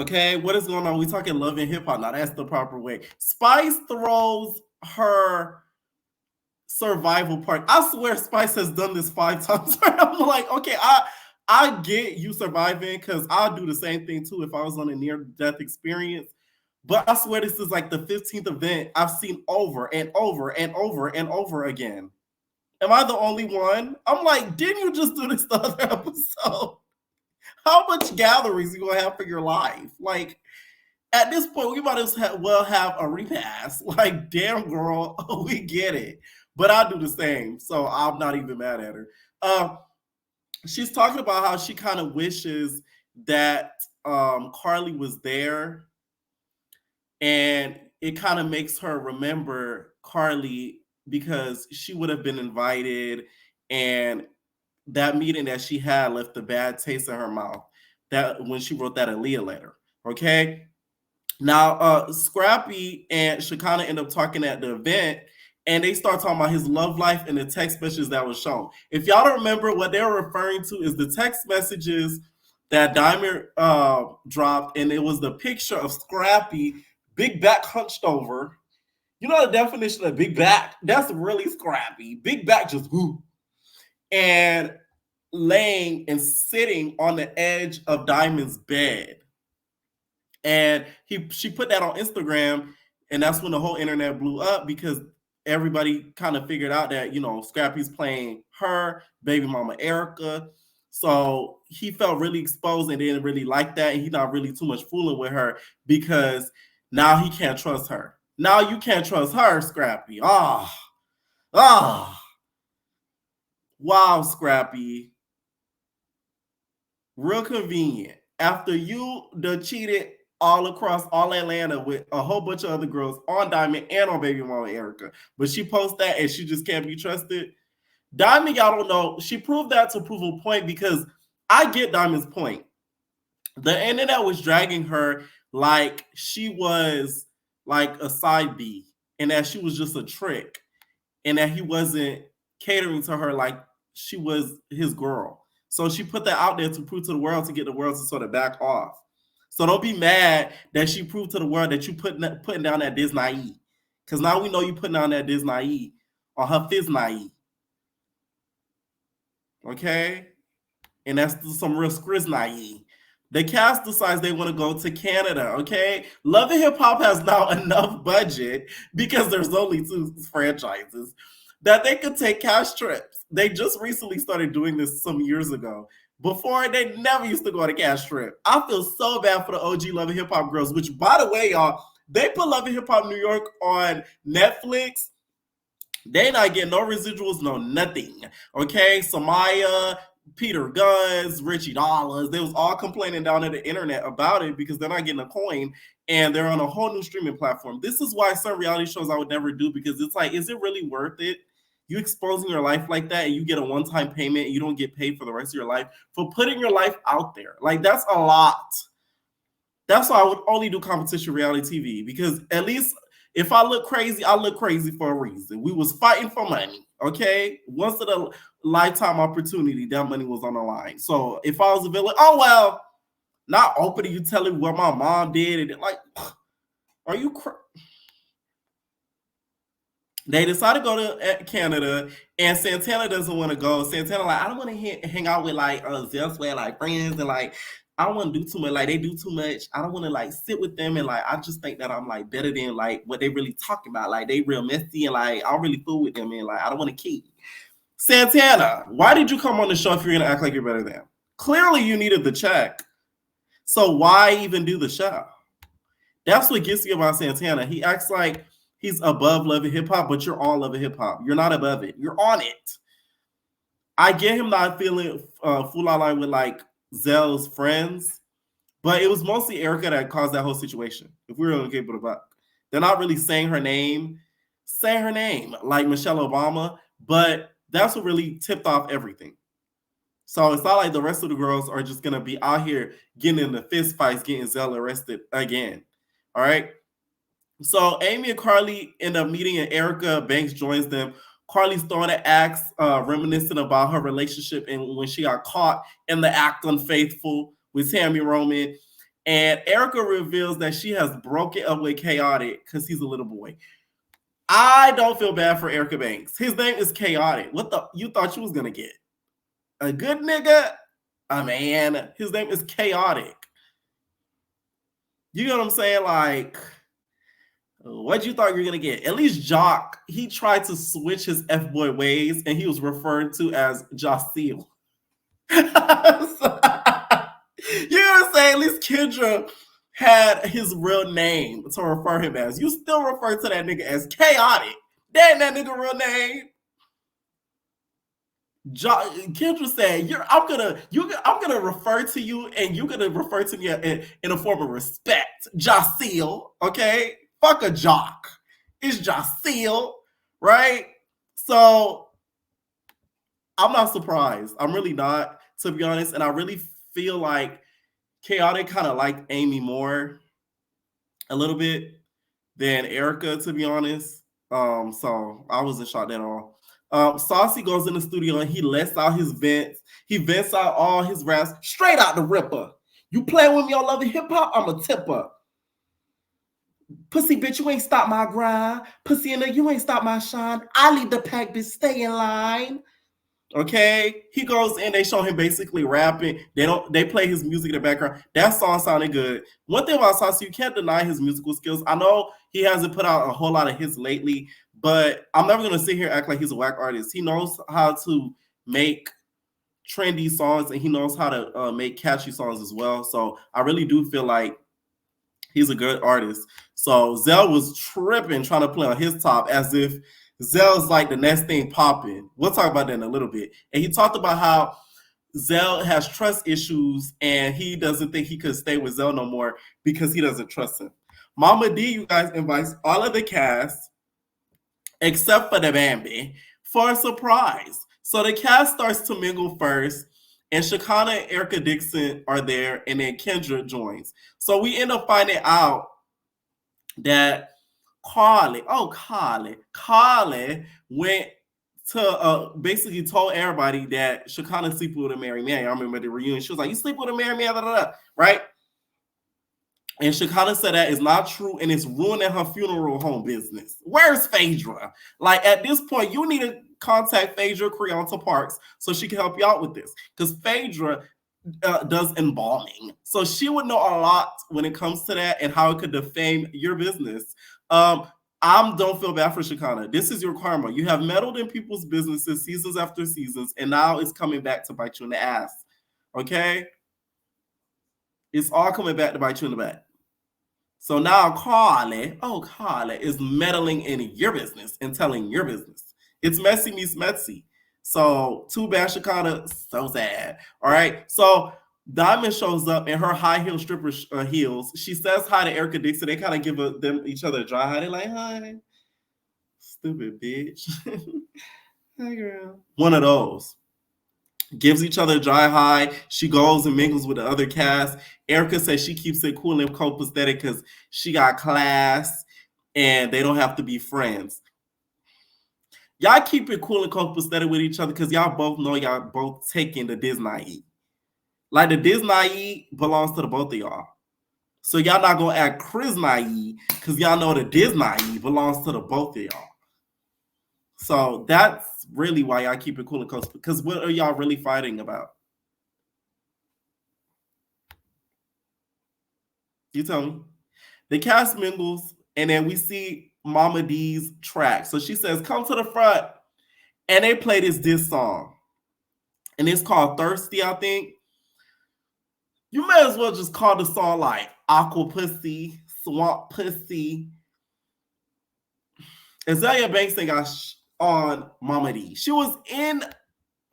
Okay, what is going on? We talking love and hip hop. Now that's the proper way. Spice throws her survival part. I swear Spice has done this 5 times. I'm like, okay, I get you surviving because I'll do the same thing too if I was on a near death experience. But I swear this is like the 15th event I've seen over and over and over and over again. Am I the only one? I'm like, didn't you just do this the other episode? How much gatherings you gonna have for your life? Like, at this point, we might as well have a repass. Like, damn, girl, we get it. But I do the same, so I'm not even mad at her. She's talking about how she kind of wishes that Carly was there, and it kind of makes her remember Carly because she would have been invited, and that meeting that she had left a bad taste in her mouth. That when she wrote that Aaliyah letter, okay. Now, Scrappy and Shekinah end up talking at the event, and they start talking about his love life and the text messages that was shown. If y'all don't remember, what they were referring to is the text messages that Diamond dropped, and it was the picture of Scrappy, big back hunched over. You know the definition of big back? That's really Scrappy. Big back just whoo. And laying and sitting on the edge of Diamond's bed. And she put that on Instagram, and that's when the whole internet blew up because everybody kind of figured out that, Scrappy's playing her, baby mama Erica. So he felt really exposed and didn't really like that. And he's not really too much fooling with her because now he can't trust her. Now you can't trust her, Scrappy. Wow, Scrappy. Real convenient. After you done cheated all across all Atlanta with a whole bunch of other girls on Diamond and on baby mama Erica, but she posts that and she just can't be trusted. Diamond, y'all don't know, she proved that to prove a point because I get Diamond's point. The internet was dragging her like she was like a side B and that she was just a trick and that he wasn't catering to her like she was his girl. So she put that out there to prove to the world, to get the world to sort of back off. So don't be mad that she proved to the world that you putting down that Disney. Because now we know you putting down that Disney on her Fiznai. Okay? And that's some real Skriznai. The cast decides they want to go to Canada, okay? Love and Hip Hop has now enough budget because there's only 2 franchises that they could take cash trips. They just recently started doing this some years ago. Before, they never used to go on a cash trip. I feel so bad for the OG Love and Hip Hop girls, which, by the way, y'all, they put Love and Hip Hop New York on Netflix. They not getting no residuals, no nothing. Okay? Samaya, Peter Guns, Richie Dollars, they was all complaining down at the internet about it because they're not getting a coin and they're on a whole new streaming platform. This is why some reality shows I would never do because it's like, is it really worth it? You exposing your life like that and you get a one-time payment and you don't get paid for the rest of your life for putting your life out there. Like, that's a lot. That's why I would only do competition reality TV because at least if I look crazy, I look crazy for a reason. We was fighting for money, okay? Once in a lifetime opportunity, that money was on the line. So if I was a villain, oh well, not opening you telling what my mom did and like, are you They decide to go to Canada, and Santana doesn't want to go. Santana like, I don't want to hang out with like Zelseware like friends, and like I don't want to do too much. Like they do too much. I don't want to like sit with them, and like I just think that I'm like better than like what they really talking about. Like they real messy, and like I don't really fool with them, and like I don't want to keep. Santana, why did you come on the show if you're gonna act like you're better than them? Clearly, you needed the check, so why even do the show? That's what gets me about Santana. He acts like he's above Love and Hip Hop, but you're on Love and Hip Hop. You're not above it. You're on it. I get him not feeling full outline with like Zel's friends, but it was mostly Erica that caused that whole situation. If we were going to get it back, they're not really saying her name like Michelle Obama, but that's what really tipped off everything. So it's not like the rest of the girls are just going to be out here getting in the fist fights, getting Zel arrested again. All right. So Amy and Carly end up meeting and Erica Banks joins them. Carly's throwing an axe, reminiscing about her relationship and when she got caught in the act unfaithful with Tammy Roman. And Erica reveals that she has broken up with Chaotic because he's a little boy. I don't feel bad for Erica Banks. His name is Chaotic. What the you thought you was gonna get? A good nigga? A man. His name is Chaotic. You know what I'm saying? Like, what you thought you were gonna get? At least Jock, he tried to switch his F boy ways, and he was referred to as Jocille. You know what I'm saying? At least Kendra had his real name to refer him as. You still refer to that nigga as Chaotic. That ain't that nigga real name. Kendra said, I'm gonna refer to you, and you're gonna refer to me in a form of respect, Jocille. Okay, fuck a Jock. It's Jocille, right? So I'm not surprised. I'm really not, to be honest, and I really feel like Chaotic kind of liked Amy more a little bit than Erica, to be honest. So I wasn't shocked at all. Saucy goes in the studio and he lets out his vents. He vents out all his raps straight out the ripper. You playing with me on Love and Hip Hop? I'm a tipper. Pussy bitch, you ain't stop my grind. Pussy in there, you ain't stop my shine. I lead the pack, bitch, stay in line. Okay, he goes in. They show him basically rapping. They play his music in the background. That song sounded good. One thing about Saucy, you can't deny his musical skills. I know he hasn't put out a whole lot of hits lately, but I'm never gonna sit here and act like he's a whack artist. He knows how to make trendy songs, and he knows how to make catchy songs as well. So I really do feel like he's a good artist. So Zel was tripping, trying to play on his top as if Zel's like the next thing popping. We'll talk about that in a little bit. And he talked about how Zel has trust issues and he doesn't think he could stay with Zel no more because he doesn't trust him. Mama D, you guys, invites all of the cast except for the Bambi for a surprise. So the cast starts to mingle first, and Shekinah and Erica Dixon are there, and then Kendra joins. So we end up finding out that Carly went to basically told everybody that Shekinah sleep with a married man. I remember the reunion. She was like, "You sleep with a married man," right? And Shekinah said that is not true, and it's ruining her funeral home business. Where's Phaedra? Like, at this point, you need to contact Phaedra Creonta Parks so she can help you out with this. Because Phaedra does embalming. So she would know a lot when it comes to that and how it could defame your business. I don't feel bad for Shekinah. This is your karma. You have meddled in people's businesses seasons after seasons, and now it's coming back to bite you in the ass. Okay? It's all coming back to bite you in the back. So now Carly is meddling in your business and telling your business. It's messy meets messy. So too bad, Shekinah. So sad. All right. So Diamond shows up in her high heel stripper heels. She says hi to Erica Dixon. They kind of give each other a dry hi. They're like, "Hi, stupid bitch." Hi, girl. One of those. Gives each other a dry hi. She goes and mingles with the other cast. Erica says she keeps it cool and copacetic because she got class and they don't have to be friends. Y'all keep it cool and copacetic with each other because y'all both know y'all both taking the Disney. Like, the Disney belongs to the both of y'all. So y'all not gonna act Chris naive because y'all know the Disney belongs to the both of y'all. So that's really why y'all keep it cool and close. Because what are y'all really fighting about? You tell me. The cast mingles, and then we see Mama D's track. So she says, "Come to the front," and they play this diss song, and it's called "Thirsty." I think you may as well just call the song like "Aqua Pussy," "Swamp Pussy." Azalea Banks got on Mama D. She was in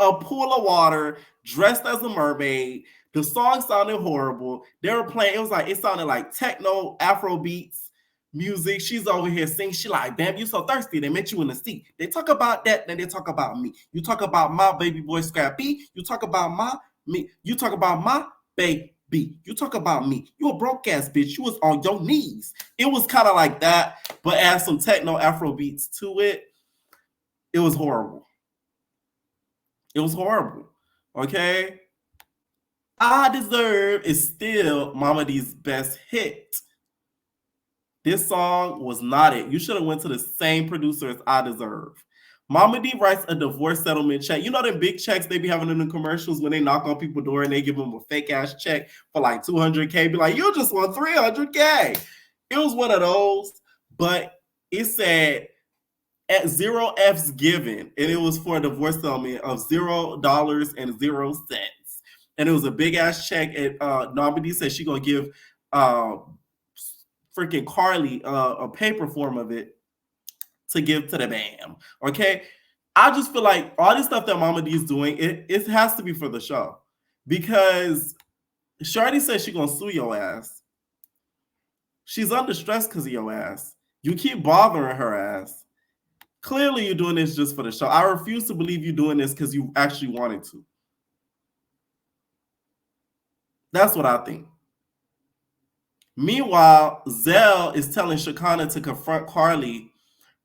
a pool of water, dressed as a mermaid. The song sounded horrible. They were playing, it sounded like techno, Afro beats, music. She's over here singing. She like, "Damn, you so thirsty. They met you in the sea." They talk about that, then they talk about me. You talk about my baby boy Scrappy. You talk about me. You talk about my baby. You talk about me. You a broke ass bitch. You was on your knees. It was kind of like that, but add some techno Afro beats to it. It was horrible. It was horrible. Okay. I Deserve is still Mama D's best hit. This song was not it. You should have went to the same producer as I Deserve. Mama D writes a divorce settlement check. You know them big checks they be having in the commercials when they knock on people's door and they give them a fake ass check for like 200K. Be like, you just want 300K. It was one of those, but it said at 0 F's given, and it was for a divorce settlement of $0.00. And it was a big ass check. And Mama D said she gonna give freaking Carly a paper form of it to give to the BAM. Okay. I just feel like all this stuff that Mama D is doing, it has to be for the show. Because Shorty says she gonna sue your ass. She's under stress because of your ass. You keep bothering her ass. Clearly you're doing this just for the show. I refuse to believe you're doing this because you actually wanted to. That's what I think. Meanwhile, Zel is telling Shekinah to confront Carly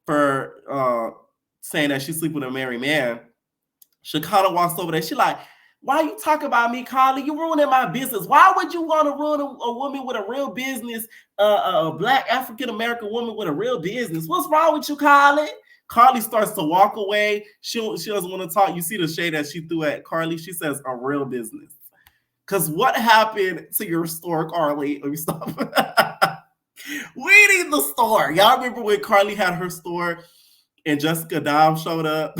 for saying that she sleep with a married man. Shekinah walks over there. She like, why you talk about me, Carly? You ruining my business. Why would you want to ruin a woman with a real business, a black African-American woman with a real business? What's wrong with you, Carly? Carly starts to walk away. She doesn't want to talk. You see the shade that she threw at Carly. She says, a real business. Because what happened to your store, Carly? Let me stop. We need the store. Y'all remember when Carly had her store and Jessica Dime showed up?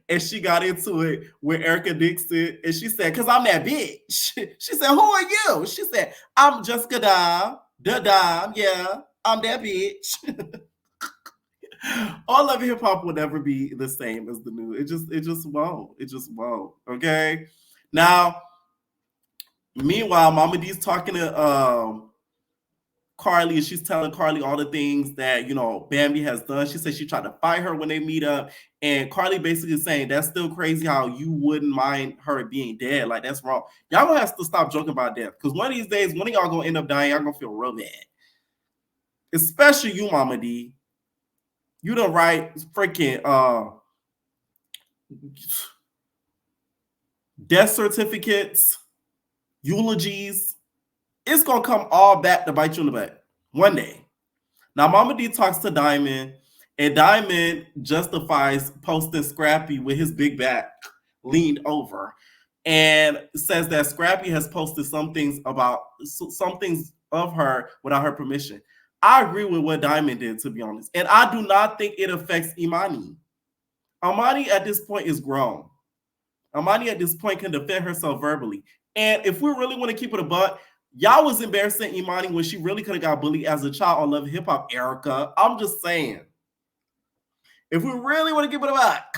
And she got into it with Erica Dixon. And she said, because I'm that bitch. She said, who are you? She said, I'm Jessica Dime. The Dime. Yeah, I'm that bitch. All of hip hop will never be the same as the new. It just won't. It just won't. Okay. Now, meanwhile, Mama D's talking to Carly, and she's telling Carly all the things that, you know, Bambi has done. She said she tried to fight her when they meet up. And Carly basically saying that's still crazy how you wouldn't mind her being dead. Like, that's wrong. Y'all gonna have to stop joking about death. Because one of these days, one of y'all gonna end up dying, y'all gonna feel real bad. Especially you, Mama D. You done write freaking death certificates, eulogies. It's gonna come all back to bite you in the butt one day. Now, Mama D talks to Diamond, and Diamond justifies posting Scrappy with his big back leaned over, and says that Scrappy has posted some things of her without her permission. I agree with what Diamond did, to be honest, and I do not think it affects Imani. Imani at this point is grown. Imani at this point can defend herself verbally. And if we really want to keep it a buck, y'all was embarrassing Imani when she really could have got bullied as a child on Love and Hip Hop, Erica. I'm just saying. If we really want to keep it a buck,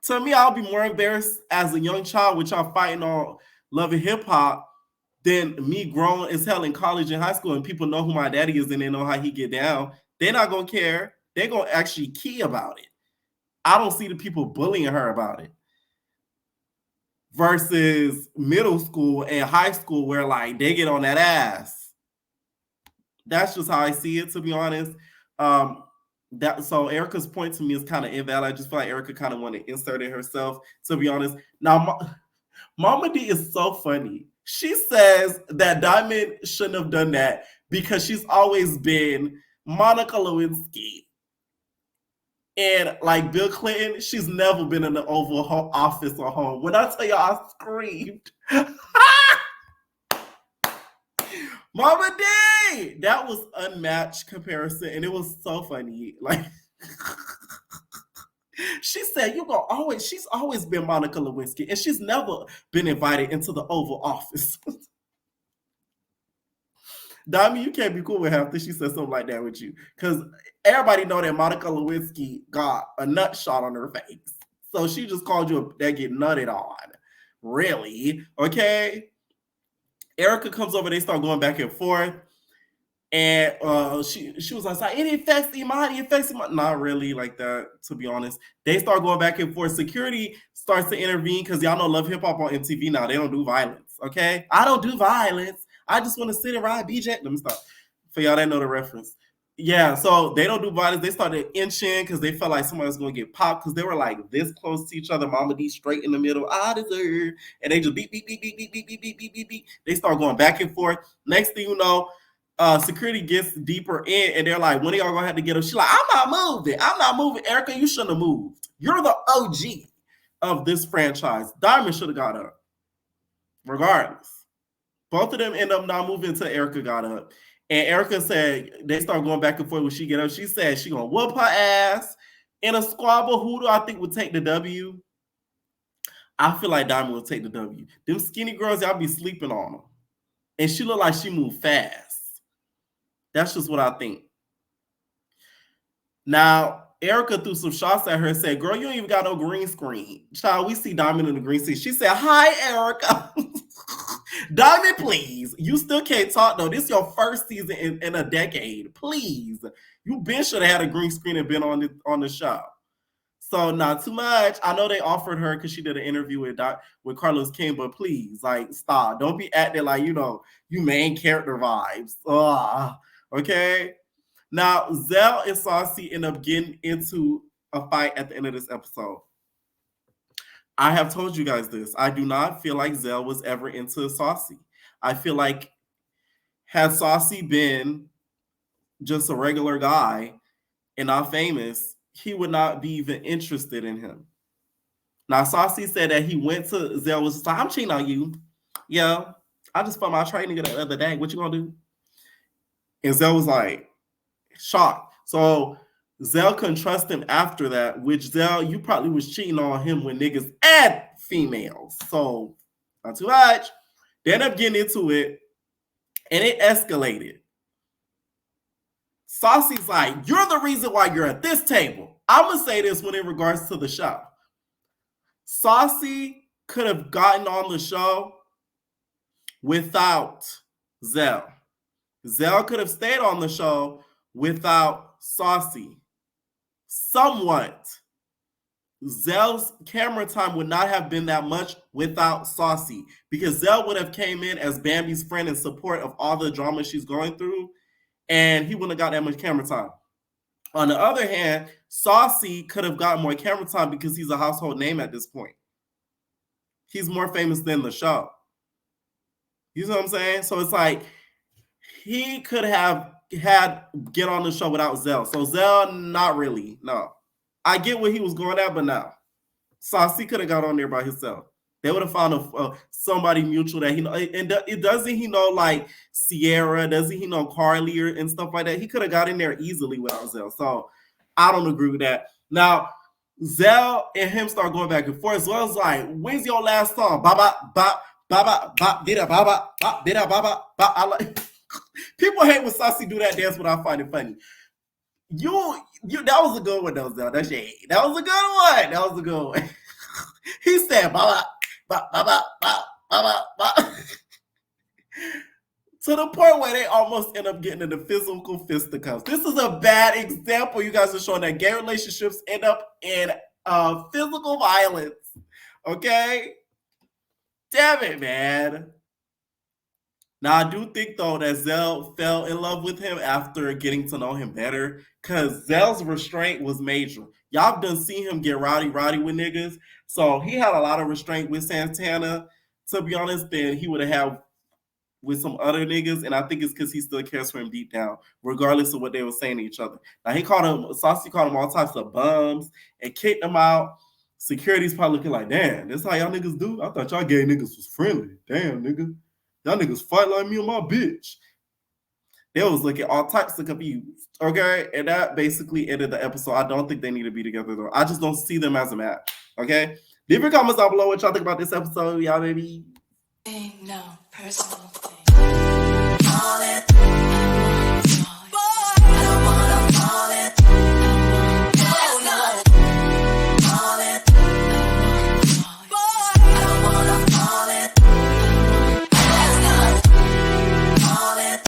to me, I'll be more embarrassed as a young child with y'all fighting on Love and Hip Hop than me grown as hell in college and high school and people know who my daddy is and they know how he get down. They're not going to care. They're going to actually key about it. I don't see the people bullying her about it. Versus middle school and high school where like they get on that ass. That's just how I see it, to be honest. So Erica's point to me is kind of invalid. I just feel like Erica kind of wanted to insert it herself, to be honest. Now, Mama D is so funny. She says that Diamond shouldn't have done that because she's always been Monica Lewinsky. And like Bill Clinton, she's never been in the Oval Office or home. When I tell you, I screamed. Mama D! That was unmatched comparison, and it was so funny. Like, she said, she's always been Monica Lewinsky, and she's never been invited into the Oval Office. Dami, you can't be cool with her after she said something like that with you. Because everybody know that Monica Lewinsky got a nut shot on her face. So she just called you that get nutted on. Really? Okay? Erica comes over, they start going back and forth. And she was like, it affects Imani, it affects Imani. Not really like that, to be honest. They start going back and forth. Security starts to intervene because y'all know Love Hip Hop on MTV now. They don't do violence, okay? I don't do violence. I just want to sit and ride BJ. Let me stop. For y'all that know the reference. Yeah, so they don't do violence. They started inching because they felt like somebody was going to get popped because they were like this close to each other. Mama D straight in the middle. I deserve. And they just beep, beep, beep, beep, beep, beep, beep, beep, beep, beep, beep. They start going back and forth. Next thing you know, security gets deeper in and they're like, when are y'all going to have to get up? She's like, I'm not moving. I'm not moving. Erica, you shouldn't have moved. You're the OG of this franchise. Diamond should have got up. Regardless. Both of them end up not moving until Erica got up. And Erica said they start going back and forth when she get up. She said she gonna whoop her ass in a squabble. Who do I think would take the W? I feel like Diamond will take the W. Them skinny girls, y'all be sleeping on them. And she look like she moved fast. That's just what I think. Now, Erica threw some shots at her and said, girl, you ain't even got no green screen. Child, we see Diamond in the green screen. She said, hi, Erica. Diamond, please. You still can't talk, though. This is your first season in a decade. Please. You been should have had a green screen and been on the show. So not too much. I know they offered her because she did an interview with Carlos King, but please, like, stop. Don't be acting like, you main character vibes. Okay? Now, Zel and Saucy end up getting into a fight at the end of this episode. I have told you guys this. I do not feel like Zel was ever into Saucy. I feel like had Saucy been just a regular guy and not famous, he would not be even interested in him. Now, Saucy said that he went to Zel was just like, I'm cheating on you. Yeah, I just found my training the other day. What you gonna do? And Zel was like, shocked. So Zel couldn't trust him after that, which Zel, you probably was cheating on him with niggas and females. So not too much. They ended up getting into it and it escalated. Saucy's like, you're the reason why you're at this table. I'm going to say this when in regards to the show. Saucy could have gotten on the show without Zel. Zel could have stayed on the show without Saucy. Somewhat. Zel's camera time would not have been that much without Saucy because Zel would have came in as Bambi's friend in support of all the drama she's going through and he wouldn't have got that much camera time. On the other hand, Saucy could have got more camera time because he's a household name at this point. He's more famous than the show. You know what I'm saying? So it's like he could have get on the show without Zel. So Zel, not really. No. I get what he was going at, but no. Saucy could have got on there by himself. They would have found somebody mutual that he know. And doesn't he know like Sierra? Doesn't he know Carly and stuff like that? He could have got in there easily without Zel. So I don't agree with that. Now, Zel and him start going back and forth. Zel's like, when's your last song? Baba, bop, baba, bop, dida, baba, bop, dida, baba, bop. I like people hate when Saucy do that dance, but I find it funny. You that was a good one, though, Zel. That was a good one. That was a good one. He said, baba, bop, baba, bop, baba, bop. To the point where they almost end up getting into physical fisticuffs. This is a bad example. You guys are showing that gay relationships end up in physical violence. Okay? Damn it, man. Now, I do think, though, that Zel fell in love with him after getting to know him better because Zel's restraint was major. Y'all done seen him get rowdy with niggas. So he had a lot of restraint with Santana, to be honest, than he would have had with some other niggas. And I think it's because he still cares for him deep down, regardless of what they were saying to each other. Now, Saucy called him all types of bums and kicked him out. Security's probably looking like, damn, this how y'all niggas do? I thought y'all gay niggas was friendly. Damn, nigga. Y'all niggas fight like me and my bitch. They was looking all types of confused. Okay? And that basically ended the episode. I don't think they need to be together, though. I just don't see them as a match. Okay? Leave your comments down below what y'all think about this episode, y'all, baby. No, personal thing.